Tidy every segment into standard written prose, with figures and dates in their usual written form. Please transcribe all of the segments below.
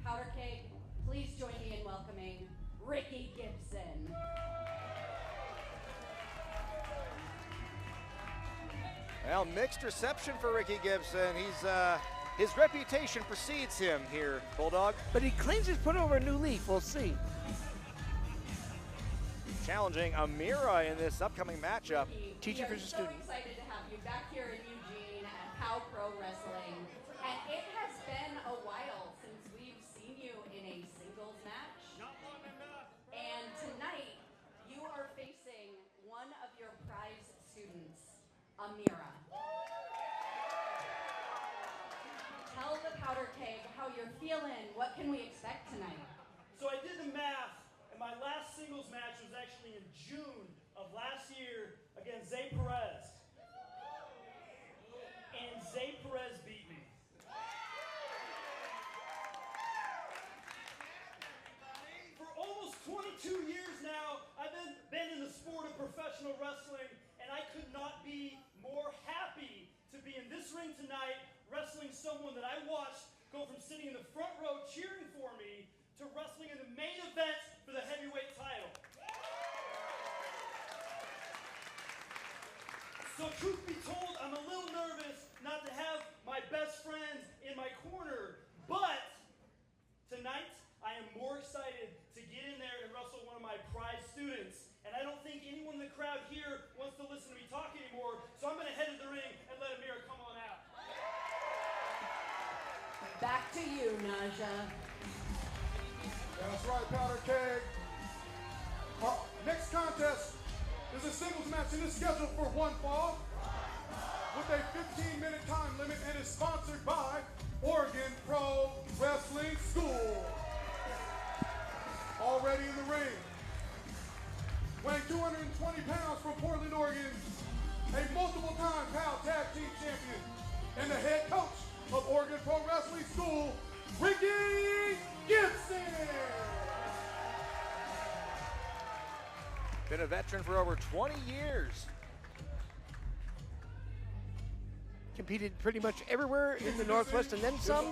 Powder Keg, please join me in welcoming Ricky Gibson. Well, mixed reception for Ricky Gibson. His reputation precedes him here, Bulldog. But he claims he's put over a new leaf. We'll see. Challenging Amira in this upcoming matchup. Teacher versus student. We are so excited to have you back here in Eugene at POW Pro Wrestling. And it has been a while since we've seen you in a singles match. Not long enough. And tonight, you are facing one of your prize students, Amira. Tell the Powder Keg how you're feeling. What can we expect tonight? So I did the math, and my last singles match was actually in June of last year against Zay Perez. And Zay Perez beat me. For almost 22 years now, I've been in the sport of professional wrestling, and I could not be more happy to be in this ring tonight, wrestling someone that I watched go from sitting in the front row cheering for me to wrestling in the main event for the heavyweight title. So truth be told, I'm a little nervous not to have my best friends in my corner, but tonight I am more excited to get in there and wrestle one of my prize students. And I don't think anyone in the crowd here wants to listen to me talk anymore, so I'm going to head to the ring and let Amira come on out. Back to you, Naja. That's right, Powder Keg. Our next contest is a singles match and is scheduled for one fall with a 15-minute time limit and is sponsored by Oregon Pro Wrestling School. Already in the ring, weighing 220 pounds from Portland, Oregon, a multiple-time POW Tag Team Champion and the head coach of Oregon Pro Wrestling School, Ricky Gibson. Been a veteran for over 20 years. Competed pretty much everywhere in the Northwest and then some.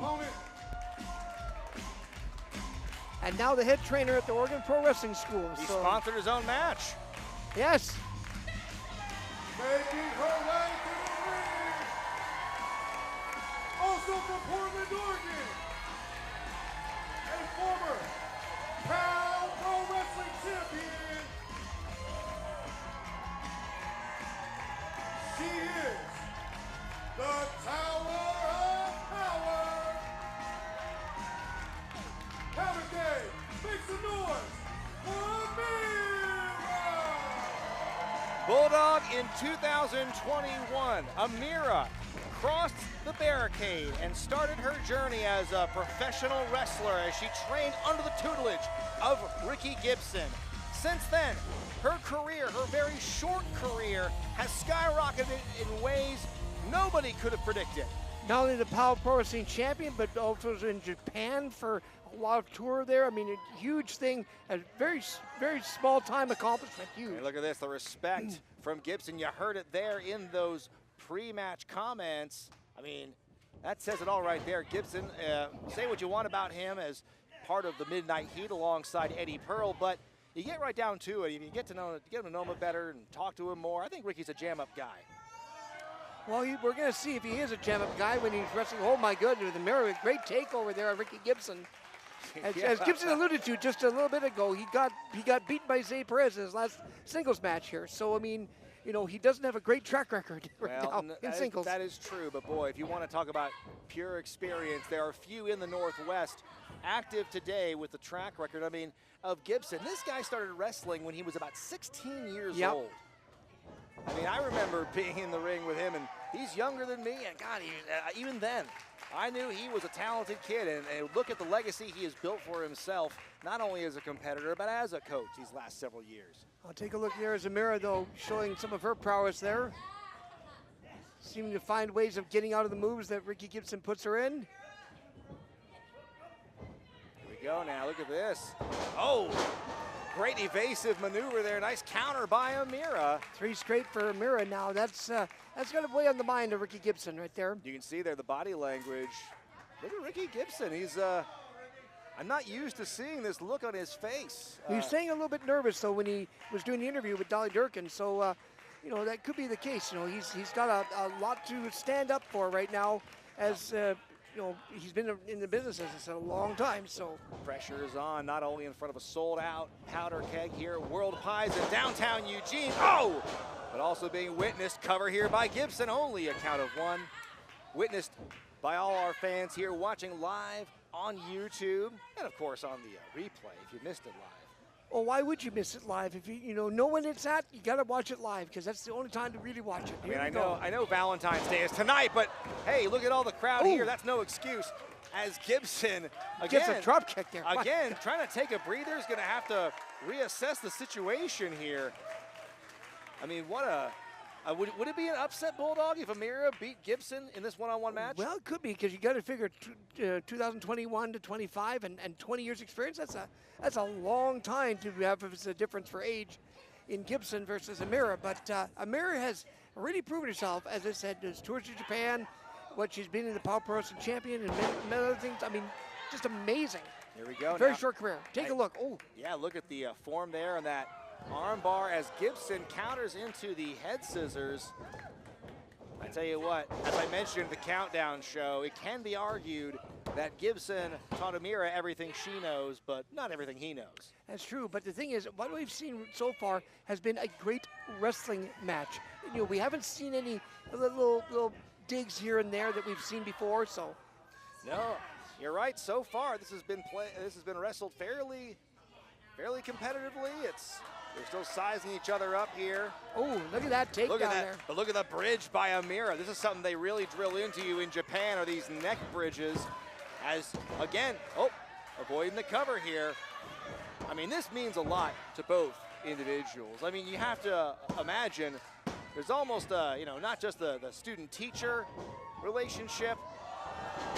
And now the head trainer at the Oregon Pro Wrestling School. He sponsored his own match. Yes. Making her way to the ring. Also from Portland, Oregon, a former POW Pro Wrestling champion. She is the Tower of Power. Powder Keg, make some noise for Amira. Bulldog in 2021, Amira crossed the barricade and started her journey as a professional wrestler as she trained under the tutelage of Ricky Gibson. Since then, her career, her very short career, has skyrocketed in ways nobody could have predicted. Not only the POW Pro Wrestling champion, but also was in Japan for a lot of tour there. I mean, a huge thing, a very, very small time accomplishment, huge. Hey, look at this, the respect from Gibson. You heard it there in those pre-match comments. I mean, that says it all right there. Gibson, say what you want about him as part of the Midnight Heat alongside Eddie Pearl, but you get right down to it. If you get to know him better and talk to him more, I think Ricky's a jam-up guy. Well, we're going to see if he is a jam-up guy when he's wrestling. Oh, my goodness, the mirror, a great takeover there on Ricky Gibson. As Gibson alluded to just a little bit ago, he got beaten by Zay Perez in his last singles match here. So, I mean, you know, he doesn't have a great track record right now in singles. That is true, but boy, if you want to talk about pure experience, there are few in the Northwest active today with the track record, I mean, of Gibson. This guy started wrestling when he was about 16 years old. I mean, I remember being in the ring with him, and he's younger than me, and God, even then, I knew he was a talented kid, and look at the legacy he has built for himself, not only as a competitor, but as a coach these last several years. I'll take a look there as Amira, though, showing some of her prowess there. Seeming to find ways of getting out of the moves that Ricky Gibson puts her in. Here we go now, look at this. Oh, great evasive maneuver there, nice counter by Amira. 3 straight for Amira now. That's going to weigh on the mind of Ricky Gibson right there. You can see there the body language. Look at Ricky Gibson, he's I'm not used to seeing this look on his face. He was saying a little bit nervous, though, when he was doing the interview with Dolly Durkin. So, you know, that could be the case. You know, he's got a lot to stand up for right now, as you know, he's been in the business, as I said, a long time. So pressure is on, not only in front of a sold-out powder keg here at World Pies in downtown Eugene. Oh! But also being witnessed, cover here by Gibson, only a count of one. Witnessed by all our fans here watching live on YouTube, and of course on the replay if you missed it live. Well, why would you miss it live? If you know when it's at, you got to watch it live, because that's the only time to really watch it. I mean, I know Valentine's Day is tonight, but hey, look at all the crowd here. That's no excuse. As Gibson again gets a drop kick there. Again, trying to take a breather, is going to have to reassess the situation here. I mean, what a would it be an upset, Bulldog, if Amira beat Gibson in this one-on-one match? Well, it could be, because you got to figure 2021 to 25 and 20 years experience. That's a long time to have if it's a difference for age in Gibson versus Amira. But Amira has really proven herself, as I said, there's tours to Japan, what she's been in the Power Pro Wrestling Champion and many other things. I mean, just amazing. Here we go. Very short career. Take a look. Oh. Yeah, look at the form there and that arm bar as Gibson counters into the head scissors. I tell you what, as I mentioned in the countdown show, it can be argued that Gibson taught Amira everything she knows, but not everything he knows. That's true, but the thing is, what we've seen so far has been a great wrestling match. You know, we haven't seen any little digs here and there that we've seen before, so. No, you're right. So far, this has been wrestled fairly competitively. They're still sizing each other up here. Oh, look at that takedown there. But look at the bridge by Amira. This is something they really drill into you in Japan, are these neck bridges. As, again, avoiding the cover here. I mean, this means a lot to both individuals. I mean, you have to imagine there's almost not just the student-teacher relationship.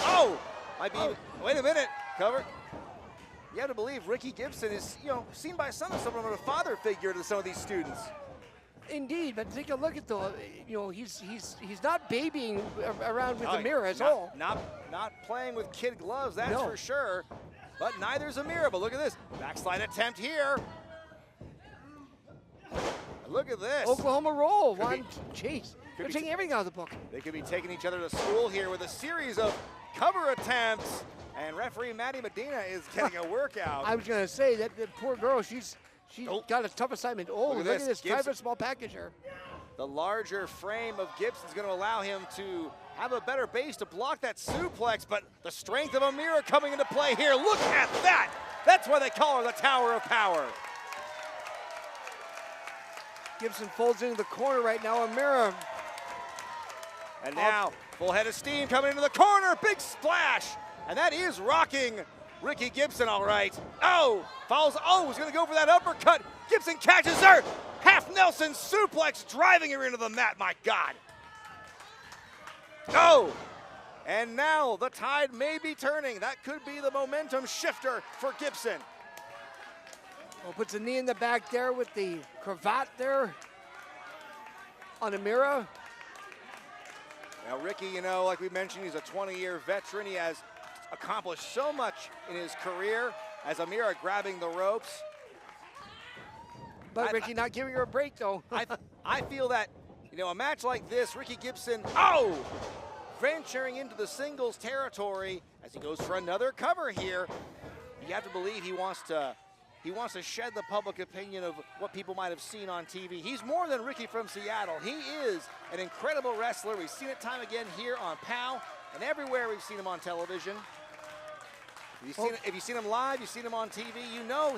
Oh! Might be, wait a minute, cover. You have to believe Ricky Gibson is, seen by some of a father figure to some of these students. Indeed, but take a look at he's not babying around with Amira at all. Not playing with kid gloves, that's for sure. But neither's Amira. But look at this backslide attempt here. Look at this. Oklahoma roll. Jeez, they're taking everything out of the book. They could be taking each other to school here with a series of cover attempts. And referee Maddie Medina is getting a workout. I was going to say that poor girl, she's got a tough assignment. Oh, look at this. Kind of a small package here. The larger frame of Gibson is going to allow him to have a better base to block that suplex, but the strength of Amira coming into play here. Look at that. That's why they call her the Tower of Power. Gibson folds into the corner right now. Amira. And now, full head of steam coming into the corner. Big splash. And that is rocking Ricky Gibson, all right. Oh, follows. Oh, he's going to go for that uppercut. Gibson catches her. Half Nelson suplex, driving her into the mat. My God. Oh, and now the tide may be turning. That could be the momentum shifter for Gibson. Well, puts a knee in the back there with the cravat there on Amira. Now, Ricky, like we mentioned, he's a 20-year veteran. He has accomplished so much in his career as Amira grabbing the ropes. But Ricky not giving her a break, though. I feel that, a match like this, Ricky Gibson, venturing into the singles territory as he goes for another cover here. You have to believe he wants to shed the public opinion of what people might have seen on TV. He's more than Ricky from Seattle. He is an incredible wrestler. We've seen it time again here on POW and everywhere we've seen him on television. If you've seen him live, you've seen him on TV,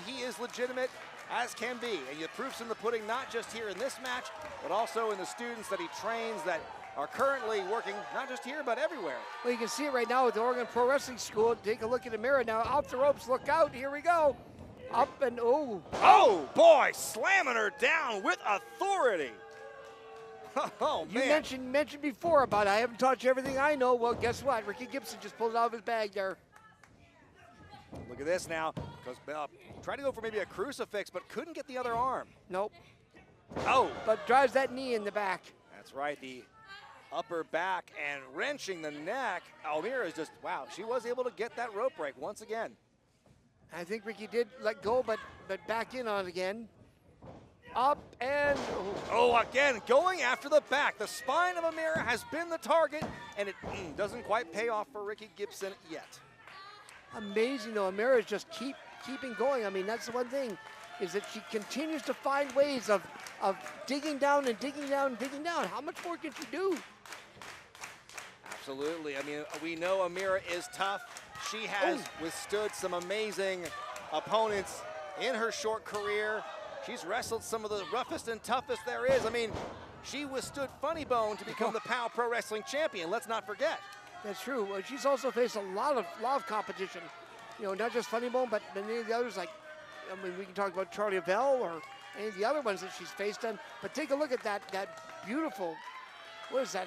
he is legitimate as can be. And the proof's in the pudding, not just here in this match, but also in the students that he trains that are currently working, not just here, but everywhere. Well, you can see it right now at the Oregon Pro Wrestling School. Take a look at Amira now. Off the ropes, look out, here we go. Up and Oh, boy, slamming her down with authority. Oh, man. You mentioned before about I haven't taught you everything I know. Well, guess what? Ricky Gibson just pulled it out of his bag there. Look at this now. Tried to go for maybe a crucifix, but couldn't get the other arm. Nope. Oh. But drives that knee in the back. That's right. The upper back and wrenching the neck. Amira is just, wow, she was able to get that rope break once again. I think Ricky did let go, but back in on it again. Up and Oh, again, going after the back. The spine of Amira has been the target, and it doesn't quite pay off for Ricky Gibson yet. amazing though. Amira is just keeping going. I mean, that's the one thing, is that she continues to find ways of digging down and digging down and digging down. How much more can she do? Absolutely. I mean, we know Amira is tough. She has withstood some amazing opponents in her short career. She's wrestled some of the roughest and toughest there is. I mean, she withstood Funny Bone to become the POW Pro Wrestling Champion. Let's not forget. That's true. Well, she's also faced a lot of competition. You know, not just Funny Bone, but many of the others. Like, I mean, we can talk about Charlie Avell or any of the other ones that she's faced on. But take a look at that beautiful. What is that?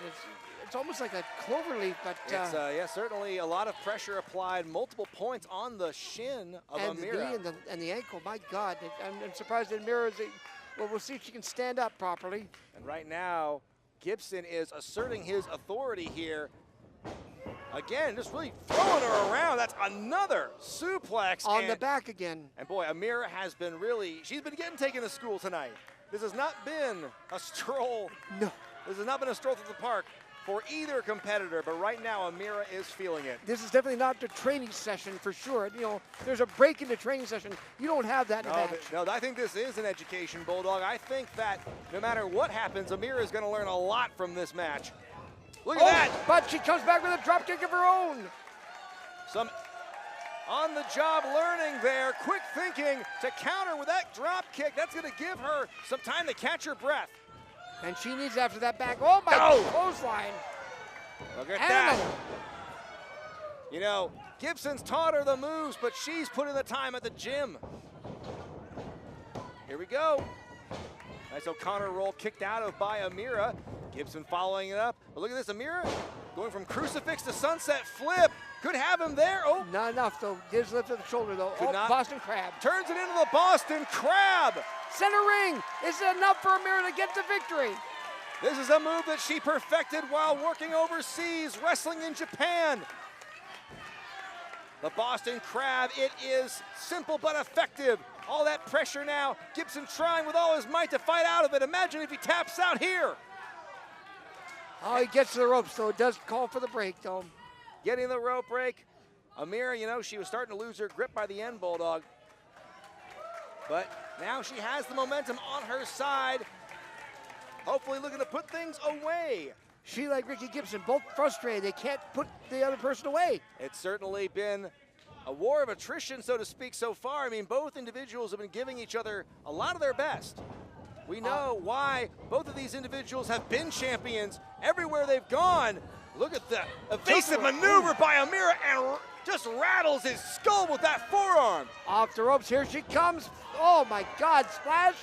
It's almost like a clover leaf, but It's yeah, certainly a lot of pressure applied, multiple points on the shin of and Amira. the knee and the ankle. My God, I'm surprised that Amira is. Well, we'll see if she can stand up properly. And right now, Gibson is asserting his authority here. Again, just really throwing her around. That's another suplex. On the back again. And boy, Amira has been she's been getting taken to school tonight. This has not been a stroll. No. This has not been a stroll through the park for either competitor, but right now Amira is feeling it. This is definitely not the training session for sure. You know, there's a break in the training session. You don't have that in a match. No, I think this is an education, Bulldog. I think that no matter what happens, Amira is going to learn a lot from this match. Look at that. But she comes back with a drop kick of her own. Some on-the-job learning there. Quick thinking to counter with that drop kick. That's going to give her some time to catch her breath. And she needs after that back. Oh, my clothesline. Look at that. You know, Gibson's taught her the moves, but she's put in the time at the gym. Here we go. Nice O'Connor roll kicked out of by Amira. Gibson following it up. But look at this, Amira going from crucifix to sunset flip. Could have him there. Oh. Not enough, though. Gives lift to the shoulder, though. Boston Crab. Turns it into the Boston Crab. Center ring. Is it enough for Amira to get the victory? This is a move that she perfected while working overseas, wrestling in Japan. The Boston Crab, it is simple but effective. All that pressure now. Gibson trying with all his might to fight out of it. Imagine if he taps out here. Oh, he gets to the ropes, though. It does call for the break, though. Getting the rope break. Amira, you know, she was starting to lose her grip by the end, Bulldog. But now she has the momentum on her side. Hopefully looking to put things away. She, like Ricky Gibson, both frustrated. They can't put the other person away. It's certainly been a war of attrition, so to speak, so far. I mean, both individuals have been giving each other a lot of their best. We know why both of these individuals have been champions everywhere they've gone. Look at the evasive maneuver by Amira and just rattles his skull with that forearm. Off the ropes, here she comes. Oh my God, splash.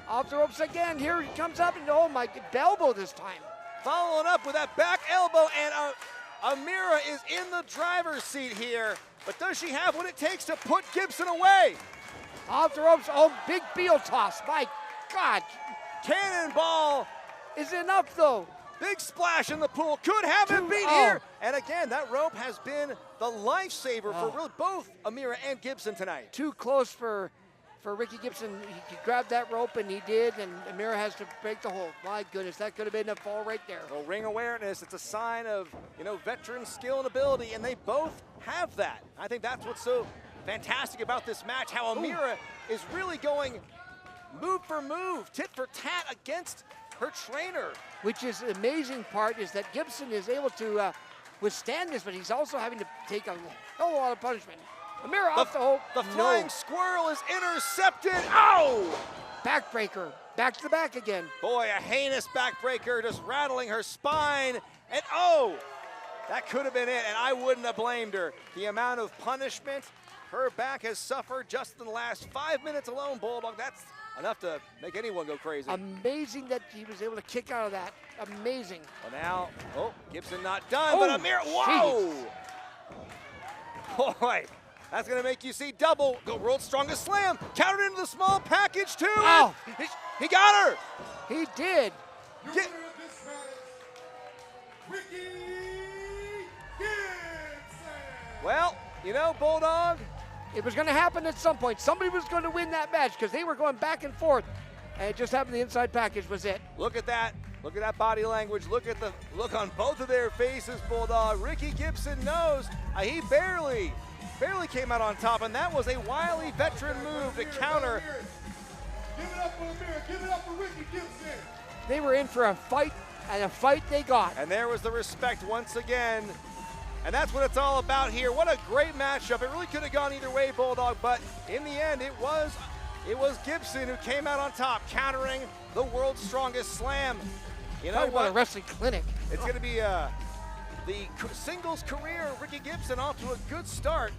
Off the ropes again, here he comes up, and oh my, elbow this time. Following up with that back elbow, and Amira is in the driver's seat here. But does she have what it takes to put Gibson away? Off the ropes, oh, big heel toss, my God. Cannonball. Is it enough though? Big splash in the pool, could have him beat here. And again, that rope has been the lifesaver for really both Amira and Gibson tonight. Too close for Ricky Gibson. He grabbed that rope, and he did, and Amira has to break the hold. My goodness, that could have been a fall right there. Well, ring awareness, it's a sign of, you know, veteran skill and ability, and they both have that. I think that's what's so fantastic about this match, how Amira is really going move for move, tit for tat against her trainer. Which is the amazing part, is that Gibson is able to withstand this, but he's also having to take a whole lot of punishment. Amira off the hold. The flying squirrel is intercepted. Ow! Backbreaker. Back to the back again. Boy, a heinous backbreaker, just rattling her spine. And oh, that could have been it, and I wouldn't have blamed her. The amount of punishment her back has suffered just in the last 5 minutes alone, Bulldog. That's enough to make anyone go crazy. Amazing that he was able to kick out of that. Amazing. Well, now, Gibson not done, but Amira, whoa! Geez. Boy, that's going to make you see double. Go world's strongest slam. Countered into the small package, too. Oh. He got her. He did. Your winner of this match, Ricky Gibson. Well, you know, Bulldog, It was going to happen at some point. Somebody was going to win that match because they were going back and forth. And it just happened the inside package was it. Look at that. Look at that body language. Look at the look on both of their faces, Bulldog. Ricky Gibson knows he barely came out on top, and that was a wily veteran move to counter. Give it up for Amira. Give it up for Ricky Gibson. They were in for a fight, and a fight they got. And there was the respect once again. And that's what it's all about here. What a great matchup. It really could have gone either way, Bulldog, but in the end, it was Gibson who came out on top, countering the world's strongest slam. You know what a wrestling clinic. It's going to be the singles career of Ricky Gibson off to a good start.